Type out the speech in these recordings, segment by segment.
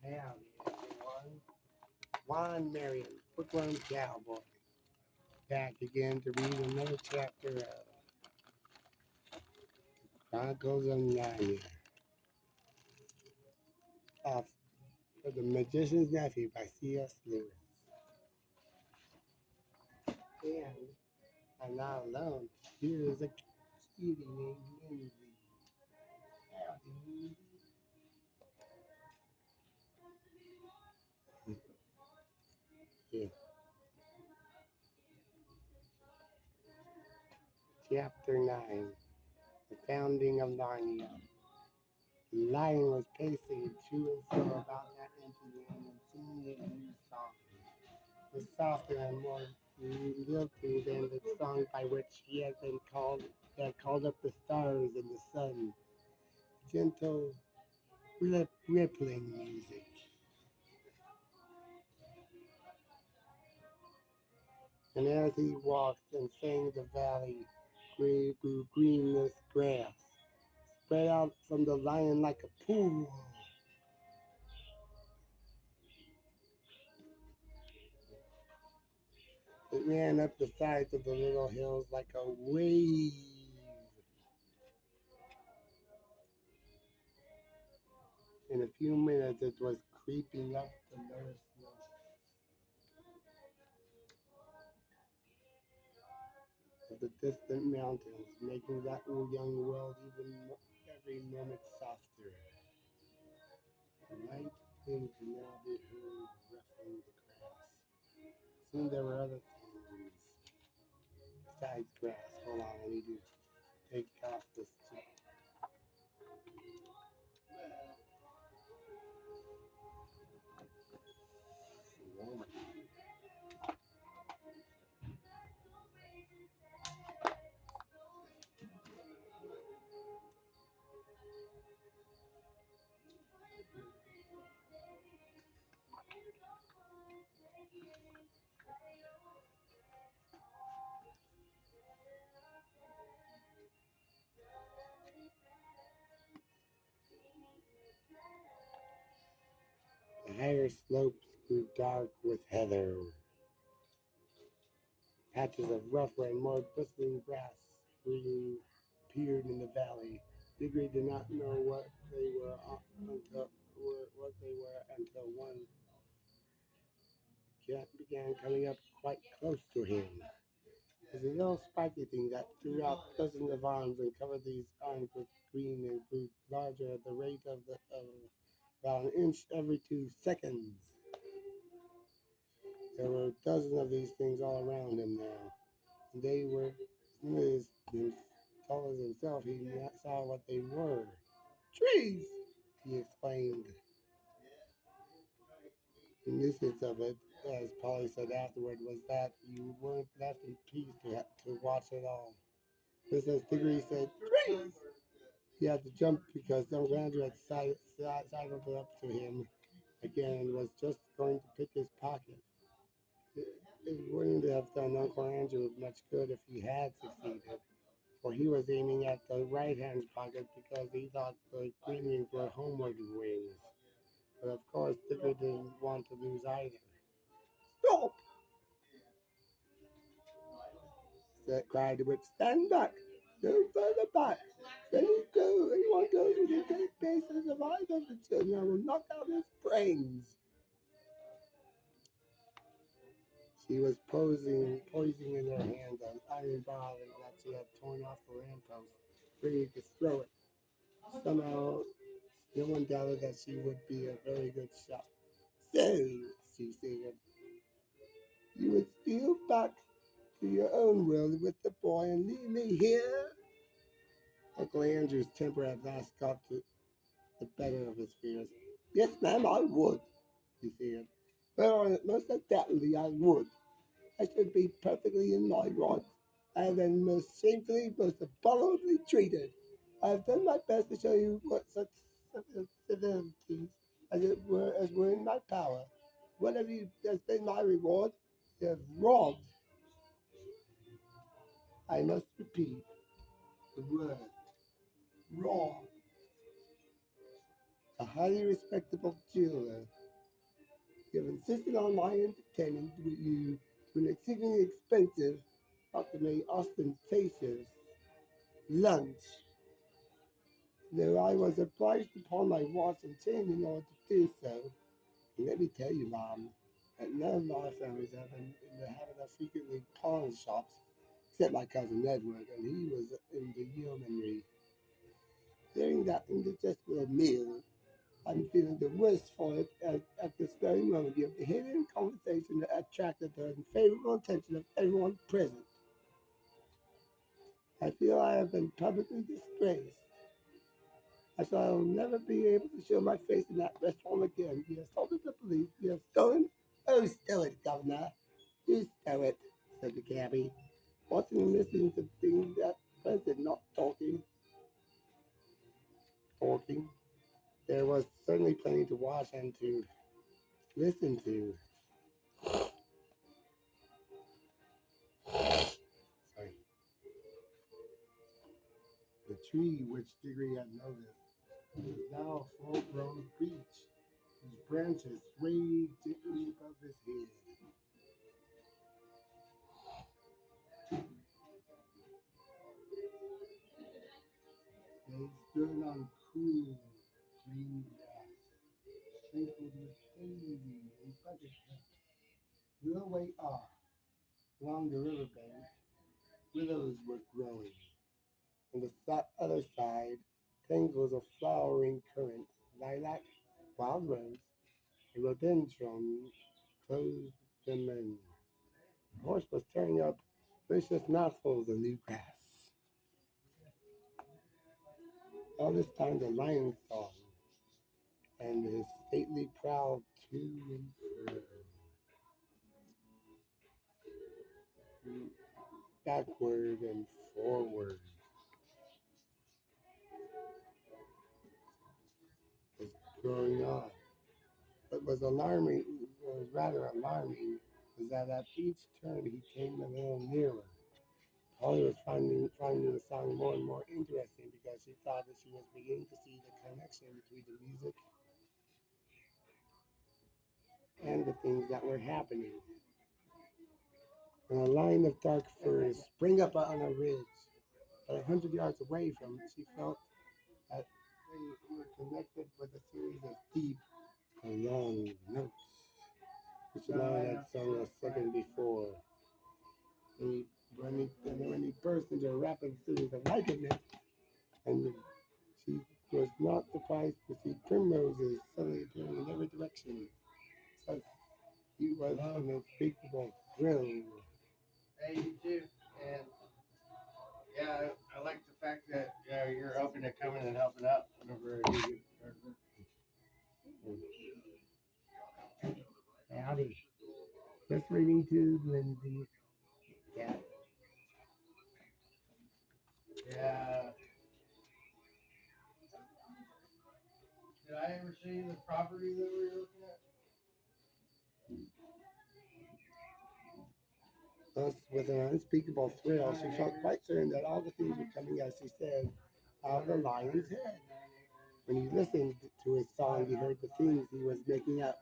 Howdy, everyone. Swan Marion, bookworm cowboy, back again to read another chapter of Chronicles of Narnia, off of The Magician's Nephew by C.S. Lewis. And I'm not alone. Here is a cutie named Lindsay. Howdy, Lindsay. Yeah. Chapter 9, The Founding of Narnia. The lion was pacing to and fro about that empty land and singing a new song. Was softer and more lilting than the song by which he had been called that called up the stars and the sun. Gentle rippling music. And as he walked and sang the valley grew green grass, spread out from the lion like a pool. It ran up the sides of the little hills like a wave. In a few minutes it was creeping up the lower slopes of the distant mountains, making that young world every moment softer. The light wind could now be heard ruffling the grass. Soon there were other things besides grass. Hold on, I need to take off this chip. The higher slopes grew dark with heather. Patches of rougher and more bristling grass green appeared in the valley. Diggory did not know what they were until one began coming up quite close to him. It was a little spiky thing that threw out dozens of arms and covered these arms with green and grew larger at the rate of about an inch every 2 seconds. There were dozens of these things all around him now, and they were as tall as himself. He saw what they were. Trees! He exclaimed. The nuisance of it, as Polly said afterward, was that you weren't left in peace to watch it all. Mrs. Diggory said, "Trees!" He had to jump because Uncle Andrew had sidled up to him again and was just going to pick his pocket. It wouldn't have done Uncle Andrew much good if he had succeeded, for he was aiming at the right-hand pocket because he thought the green wings were homeward wings. But of course, Digger didn't want to lose either. "Stop!" cried the witch. "Stand back! No further back! Anyone goes within 10 paces of either of the children, I will knock out his brains." She was poising in her hand an iron bar that she had torn off the lamppost, ready to throw it. Somehow, no one doubted that she would be a very good shot. "So," she said, "you would steal back to your own world with the boy and leave me here?" Uncle Andrew's temper at last got the better of his fears. "Yes, ma'am, I would," he said. "Well, most undoubtedly I would. I should be perfectly in my rights. I have been most shamefully, most abominably treated. I have done my best to show you what such civilities as were in my power. What has been my reward? You have robbed. I must repeat the word robbed. A highly respectable jeweler You have insisted on my entertaining with you to an exceedingly expensive, ultimately ostentatious lunch, though I was obliged to pawn my watch and chain in order to do so. And let me tell you, Mom, that none of my families have been in the habit of frequently pawn shops, except my cousin Edward, and he was in the yeomanry. During that indigestible meal, I'm feeling the worse for it as at this very moment. Your behavior and conversation attracted the unfavorable attention of everyone present. I feel I have been publicly disgraced. I shall never be able to show my face in that restaurant again. You assaulted the police. You have stolen. Oh, stow it, Governor. You stow it, said the cabbie, watching and listening to things that president not talking. There was certainly plenty to watch and to listen to. Sorry. The tree which Diggory had noticed was now a full-grown beech, whose branches swayed gently above his head. They stood on cool green grass, sprinkled with daisy and buttercups. A little way off, along the river bank, willows were growing. On the other side, tangles of flowering currant, lilac, wild rose, and rhododendron closed them in. The horse was tearing up delicious mouthfuls of new grass. All this time the lion song and his stately prowl to and fro, backward and forward, was going on. What was alarming, what was rather alarming, was that at each turn he came a little nearer. Polly was finding the song more and more interesting because she thought that she was beginning to see the connection between the music and the things that were happening. When a line of dark firs sprang up on a ridge, about 100 yards away from it, she felt that they were connected with a series of deep and long notes, which the lion had sung a second before. When he burst into a rapid series of likeness, and she was not surprised to see primroses suddenly appearing in every direction. Such he was an unspeakable thrill. Hey, you too. And yeah, I like the fact that you're open to coming and helping out whenever I do get started. Howdy. Just reading to Lindsay. Yeah. Yeah. Did I ever see the property that we were looking at? Thus, with an unspeakable thrill, she felt quite certain that all the things were coming, as she said, out of the lion's head. When you listened to his song, you heard the things he was making up.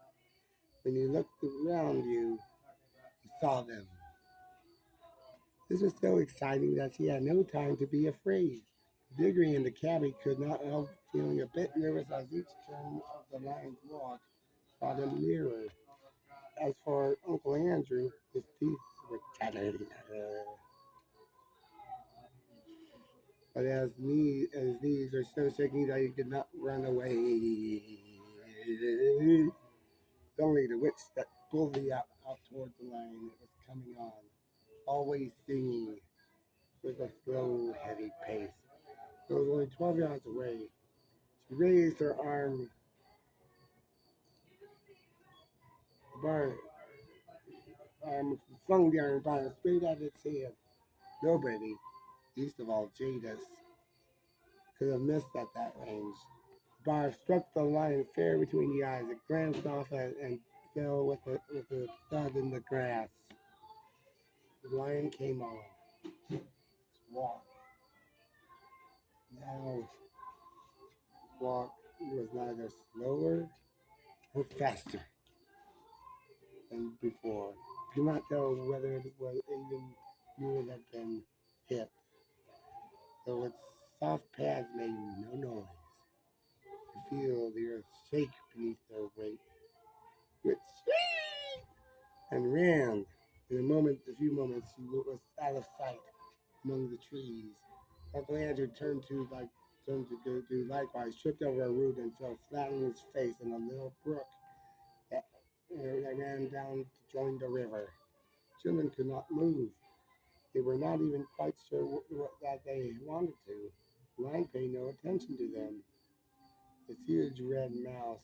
When you looked around you, you saw them. This was so exciting that she had no time to be afraid. Diggory and the cabbie could not help feeling a bit nervous as each turn of the lion's walk brought him nearer. As for Uncle Andrew, his teeth were chattering. But his knees were so shaking that he could not run away. It's only the witch that pulled me out towards the line that was coming on, always singing with a slow, heavy pace. It was only 12 yards away. She raised her bar, flung the iron bar straight at its head. Nobody, least of all Jadis, could have missed at that range. The bar struck the lion fair between the eyes. It glanced off and fell with a thud in the grass. The lion came on. His walk. Now his walk was neither slower nor faster. than before. Could not tell whether it was even knew it had been hit, though its soft pads made no noise. You feel the earth shake beneath their weight. It shrieked and ran. A few moments, she was out of sight among the trees. Uncle Andrew turned to go do likewise, tripped over a root and fell flat on his face in a little brook that, that ran down to join the river. Children could not move. They were not even quite sure that they wanted to. The lion paid no attention to them. Its huge red mouth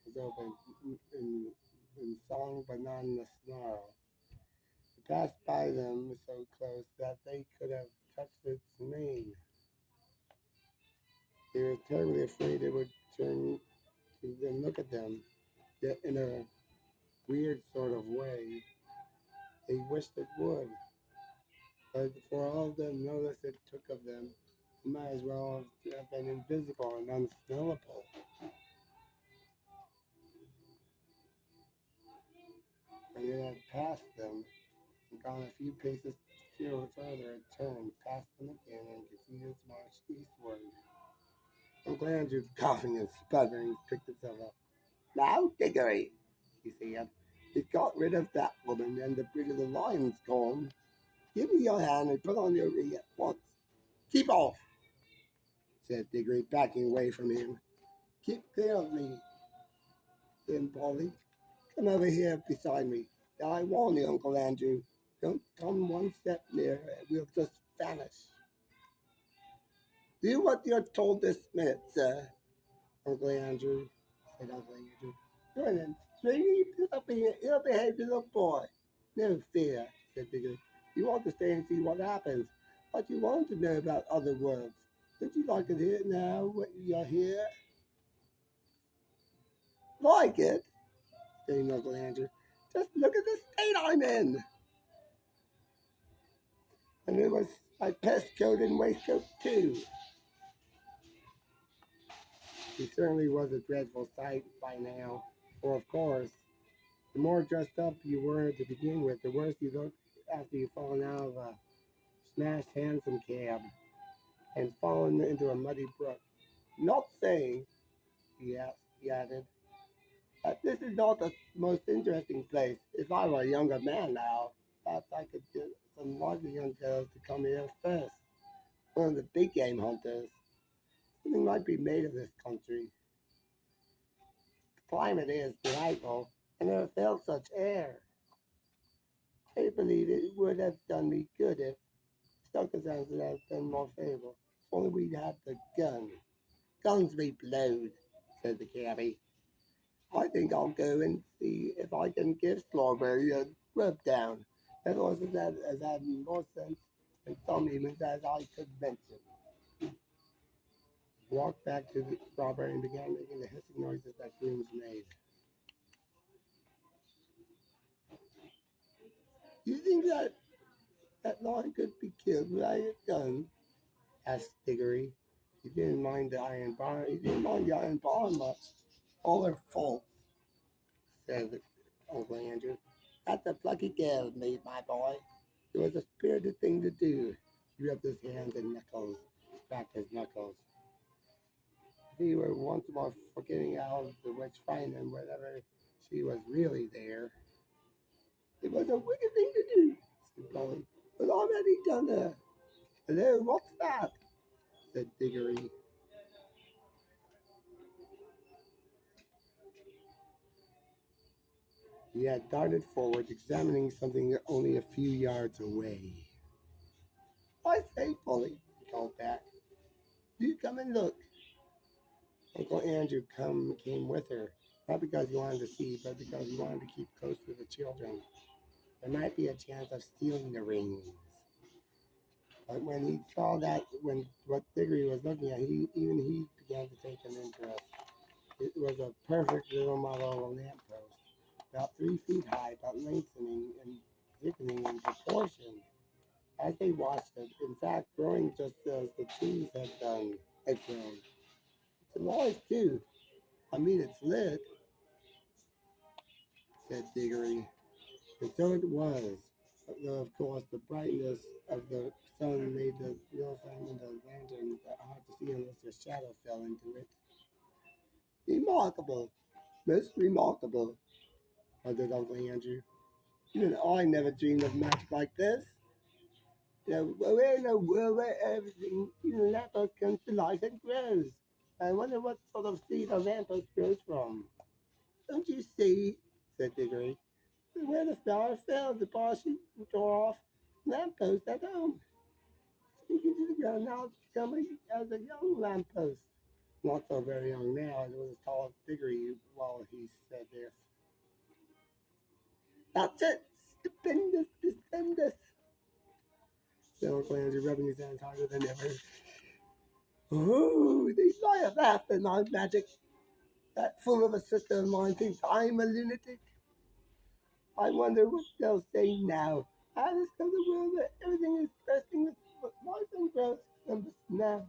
was open in song but not in a snarl. It passed by them so close that they could have touched its mane. They were terribly afraid it would turn to and look at them, yet in a weird sort of way, they wished it would. But for all the notice it took of them, it might as well have been invisible and unsmellable. And it had passed them and gone a few paces still further, it turned, passed them again, and continued its march eastward. Uncle Andrew, coughing and sputtering, picked himself up. Now, Diggory, he said, you've got rid of that woman and the brig of the lion's gone. Give me your hand and put on your ring at once. Keep off, said Diggory, backing away from him. Keep clear of me, then Polly. Come over here beside me. Now I warn you, Uncle Andrew, don't come one step nearer, we'll just vanish. Do what you're told this minute, sir, Uncle Andrew, said Uncle Andrew. You're an extremely ill-behaved little boy. No fear, said Diggory. You want to stay and see what happens, but you want to know about other worlds. Don't you like it here now when you're here? Like it? Screamed Uncle Andrew. Just look at the state I'm in. And it was my pest coat and waistcoat too. He certainly was a dreadful sight by now, for of course, the more dressed up you were to begin with, the worse you looked after you'd fallen out of a smashed hansom cab and fallen into a muddy brook. Not saying, he added, that this is not the most interesting place. If I were a younger man now, perhaps I could get some larger young girls to come here first. One of the big game hunters. Something might be made of this country. The climate is delightful, and there felt such air. I believe it would have done me good if circumstances had been more favorable. If only we'd had the gun. Guns be blowed, said the cabby. I think I'll go and see if I can give Strawberry a rub down. That horse has had more sense and some humans as I could mention. He walked back to the Strawberry and began making the hissing noises that grooms made. You think that lion could be killed without a gun? Asked Diggory. He didn't mind the iron bar much. All their faults, said Uncle Andrew. That's a plucky girl, mate, my boy. It was a spirited thing to do. He rubbed his hands and knuckles, cracked his knuckles. If he were once more forgetting how the witch frightened him whenever she was really there. It was a wicked thing to do, said Polly. But already done her. Hello, what's that? Said Diggory. He had darted forward, examining something only a few yards away. I say, Polly, he called back. Do come and look. Uncle Andrew came with her, not because he wanted to see, but because he wanted to keep close to the children. There might be a chance of stealing the rings. But when he saw when what Diggory was looking at, even he began to take an interest. It was a perfect little model of a lamppost, about 3 feet high, but lengthening and thickening in proportion as they watched it. In fact, growing just as the trees had grown. It's alive too. I mean, it's lit, said Diggory. And so it was. Though, of course, the brightness of the sun made the real flame in the lantern hard to see unless a shadow fell into it. Remarkable, most remarkable, muttered Uncle Andrew. Even I never dreamed of magic like this. We're in a world where everything in the lamppost comes to life and grows. I wonder what sort of seed a lamppost grows from. Don't you see, said Diggory, where the flower fell, the bar she tore off lamppost at home. Sinking to the ground, now it's becoming as a young lamppost. Not so very young now, it was as tall as Diggory while he said this. That's it! Stupendous, stupendous! said Uncle Andrew, rubbing his hands harder than ever. Oh, they lie at that, and I'm magic. That fool of a sister of mine thinks I'm a lunatic. I wonder what they'll say now. I discover the world where everything is bursting with life and growth. Columbus now.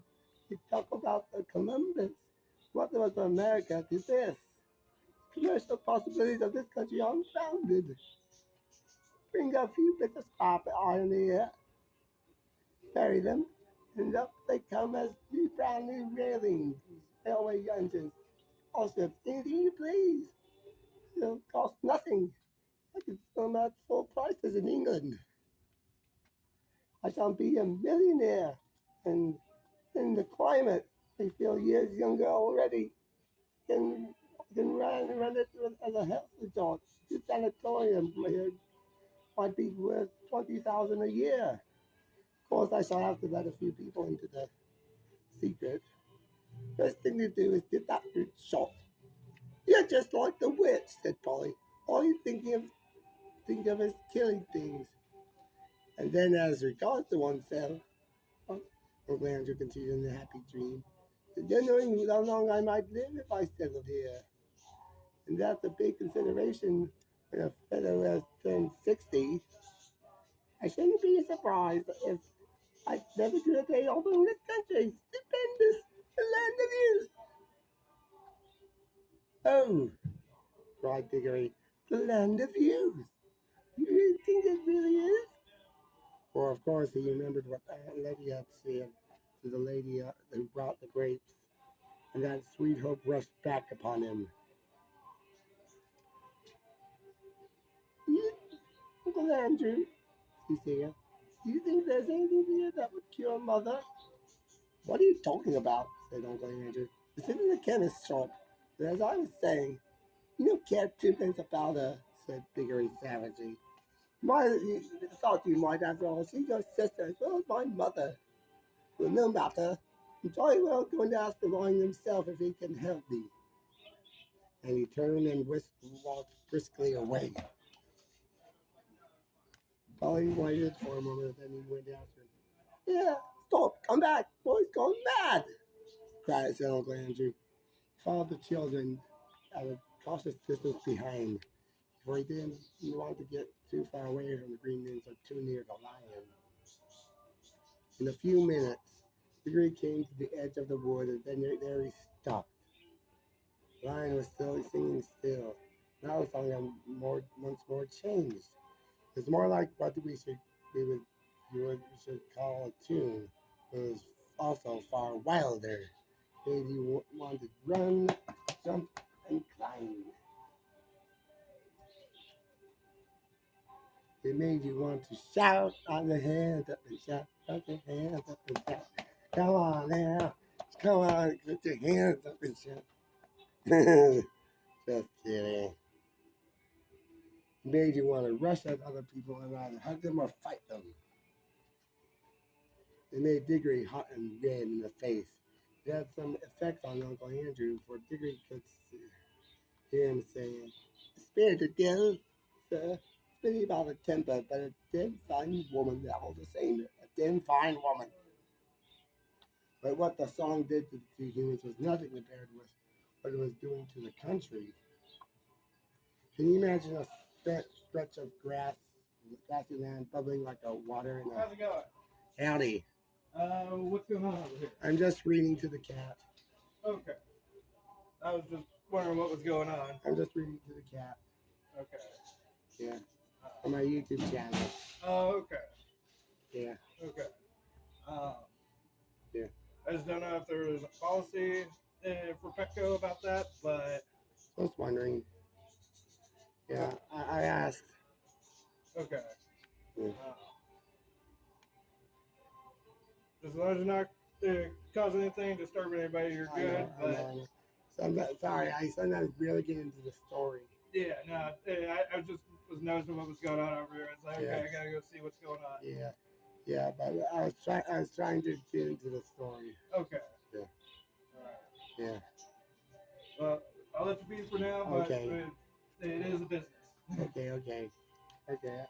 They talk about the Columbus. What was America to this? Commercial possibilities of this country are unfounded. Bring a few bits of scrap iron here, bury them, and up they come as the brand new railings, railway engines, all ships, anything you please. It'll cost nothing. I could sell them at full prices in England. I shall be a millionaire. And in the climate, I feel years younger already. Can run it as a health resort. The sanatorium here might be worth 20,000 a year. Of course, I shall have to let a few people into the secret. First thing to do is get that root shot. You're just like the witch, said Polly. All you think of is killing things. And then, as regards to oneself, Uncle Andrew continued in a happy dream. Then knowing how long I might live if I settled here. And that's a big consideration when a fellow has turned 60. I shouldn't be surprised if I never do a day older in this country. Stupendous! The land of youth! Oh, cried Diggory. The land of youth! You really think it really is? For of course he remembered what Aunt Letty had said to the lady who brought the grapes, and that sweet hope rushed back upon him. You, Uncle Andrew, she said, do you think there's anything here that would cure Mother? What are you talking about? Said Uncle Andrew. This isn't a chemist's shop. But as I was saying, you don't care twopence about her, said Diggory savagely. You thought you might after all. She's your sister as well as my mother. Well, no matter. I'm jolly well going to ask the lion himself if he can help me. And he turned and walked briskly away. Polly waited for a moment, then he went after him. Yeah, stop, come back, boy's gone mad, cried Uncle Andrew. He followed the children at a cautious distance behind, for he didn't want to get too far away from the green means or too near the lion. In a few minutes, the Greek came to the edge of the wood, and then there he stopped. The lion was still singing still. Now the song once more changed. It's more like what we should call a tune. It was also far wilder. Made you want to run, jump, and climb. It made you want to shout on the hands up and shout, put your hands up and shout. Come on now, come on, put your hands up and shout. Just kidding. It made you want to rush at other people and either hug them or fight them. It made Diggory hot and red in the face. It had some effect on Uncle Andrew, for Diggory could hear him saying, "A spirited girl, sir. Pity about her temper, but a damn fine woman, all the same. A damn fine woman." But what the song did to the two humans was nothing compared with what it was doing to the country. Can you imagine a stretch of grassy land bubbling like a water in a... How's it going? Howdy. What's going on over here? I'm just reading to the cat. Okay. I was just wondering what was going on. I'm just reading to the cat. Okay. Yeah. on my YouTube channel. Oh, okay. Yeah, Okay. Um, yeah. I just don't know if there was a policy for Petco about that, but I was wondering. Yeah, I asked. okay. Yeah, Uh, as long as you're not causing anything, disturbing anybody, you're I good. know, I know, But I know. Sorry, I sometimes really get into the story. yeah, no, I just was noticing what was going on over here. It's like, Yeah, okay, I gotta go see what's going on. yeah, yeah. But I was trying to get into the story. Okay. Yeah, All right. yeah. Well, I'll let you be for now, but Okay, it is a business. okay, okay, okay.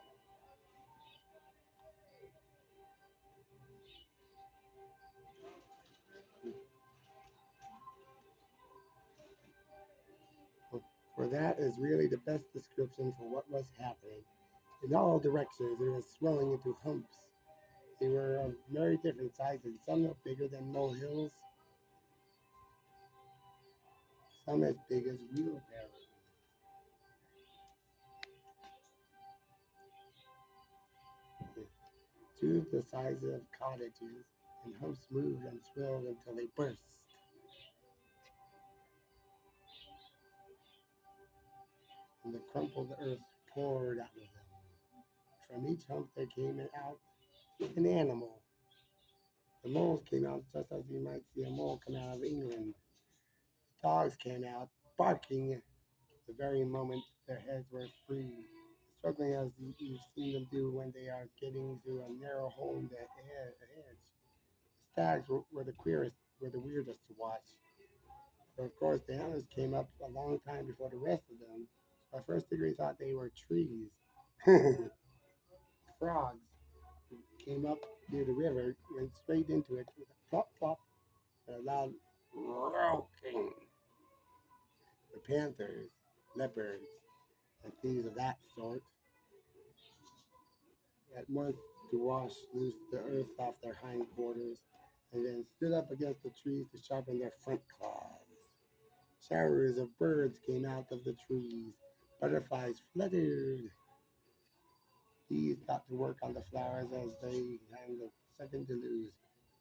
For that is really the best description for what was happening. In all directions, it was swelling into humps. They were of very different sizes, some no bigger than molehills, some as big as wheelbarrows. Two the size of cottages, and humps moved and swelled until they burst, and the crumpled earth poured out of them. From each hump there came out an animal. The moles came out just as you might see a mole come out of England. Dogs came out, barking the very moment their heads were free, struggling as you've seen them do when they are getting through a narrow hole in the hedge. Stags were the weirdest to watch. For of course, the antlers came up a long time before the rest of them. So at first degree thought they were trees. Frogs came up near the river, went straight into it with a plop plop and a loud croaking. The panthers, leopards, and things of that sort at once to wash loose the earth off their hindquarters, and then stood up against the trees to sharpen their front claws. Showers of birds came out of the trees. Butterflies fluttered. Bees got to work on the flowers as they had the second to lose.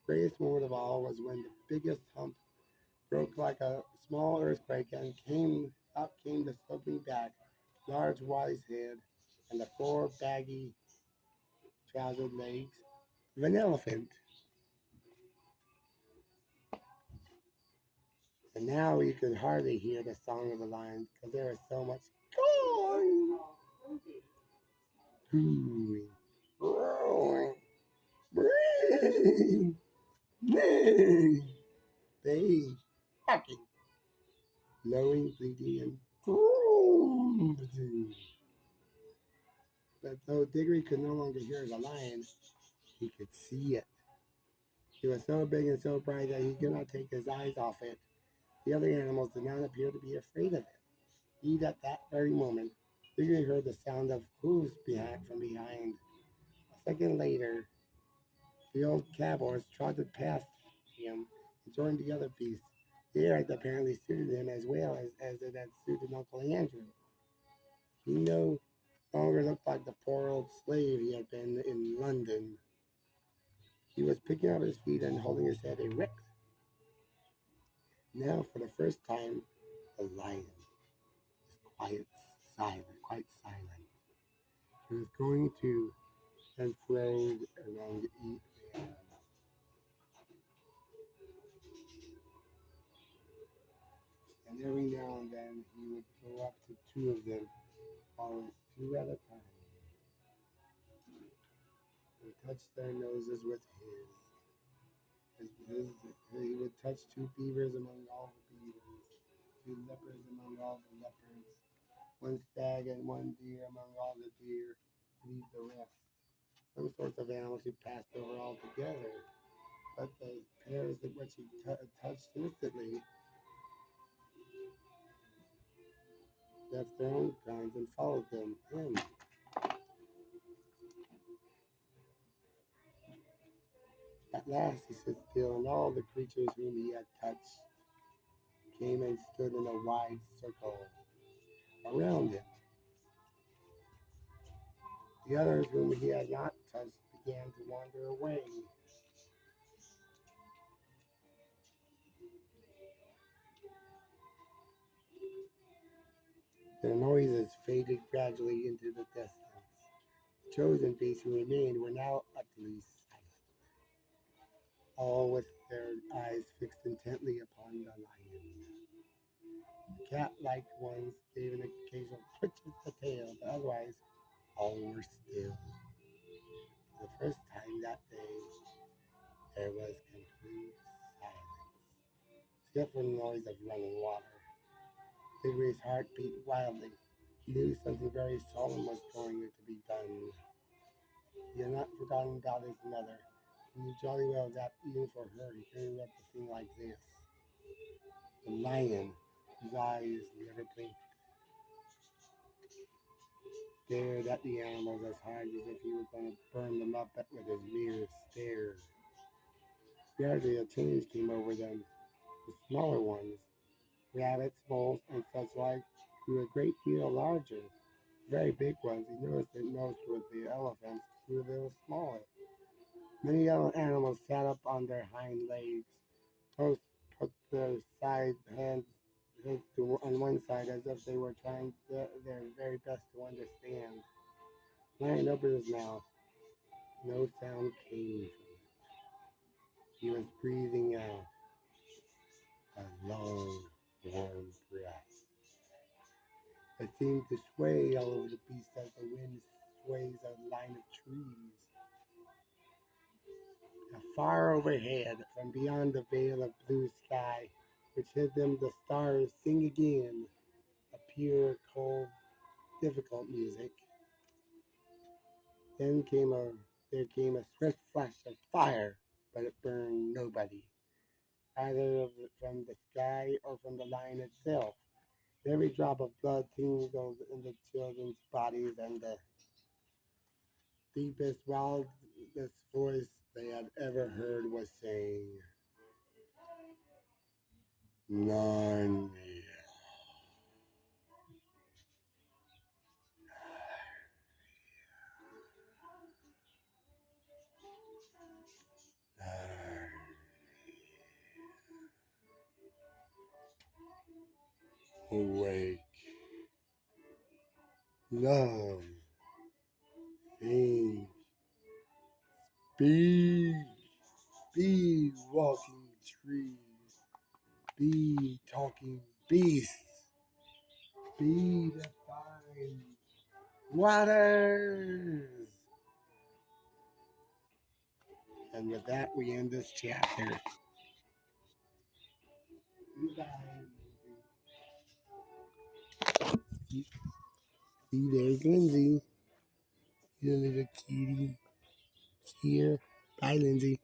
Greatest moment of all was when the biggest hump broke like a small earthquake, and came the sloping back, large wise head, and the four baggy trousered legs of an elephant. And now you could hardly hear the song of the lion because there was so much going, cooing, roaring, braying, neighing, baying, barking, lowing, bleating, and groaning. But though Diggory could no longer hear the lion, he could see it. It was so big and so bright that he could not take his eyes off it. The other animals did not appear to be afraid of it. Indeed, at that very moment, Diggory heard the sound of hoofs from behind. A second later, the old cab horse trotted past him and joined the other beasts. The air had apparently suited him as well as it had suited Uncle Andrew. He no longer looked like the poor old slave he had been in London. He was picking up his feet and holding his head erect. Now, for the first time, the lion was quite silent. He was going to and fro along the and every now and then he would go up to two of them, always two at a time, and touch their noses with his. He would touch two beavers among all the beavers, two leopards among all the leopards, one stag and one deer among all the deer, leave the rest. Some sorts of animals he passed over altogether, but the pairs that which he touched instantly left their own kinds and followed him. At last he stood still, and all the creatures whom he had touched came and stood in a wide circle around him. The others whom he had not touched began to wander away. Their noises faded gradually into the distance. The chosen beasts who remained were now utterly silent, all with their eyes fixed intently upon the lion. The cat-like ones gave an occasional twitch of the tail, but otherwise all were still. For the first time that day, there was complete silence, except for the noise of running water. Diggory's heart beat wildly. He knew something very solemn was going to be done. He had not forgotten about his mother. He knew jolly well that even for her he couldn't interrupt a thing like this. The lion, whose eyes never blinked, stared at the animals as hard as if he were going to burn them up with his mere stare. Gradually a change came over them. The smaller ones, rabbits, moles, and such like, grew a great deal larger. The very big ones, he noticed it most with the elephants, grew a little smaller. Many other animals sat up on their hind legs, both put their heads on one side as if they were trying their very best to understand. Lion opened his mouth. No sound came from it. He was breathing out a long, warm breath. It seemed to sway all over the beast as the wind sways a line of trees. Far overhead, from beyond the veil of blue sky, which hid them, the stars sing again, a pure, cold, difficult music. Then there came a swift flash of fire, but it burned nobody, either from the sky or from the lion itself. Every drop of blood tingled in the children's bodies, and the deepest, wildest voice they had ever heard was saying, Narnia. Awake, love, think, speak, be walking trees, be talking beasts, be the fine waters. And with that, we end this chapter. Goodbye. See, there's Lindsay. You little kitty. Here. Bye, Lindsay.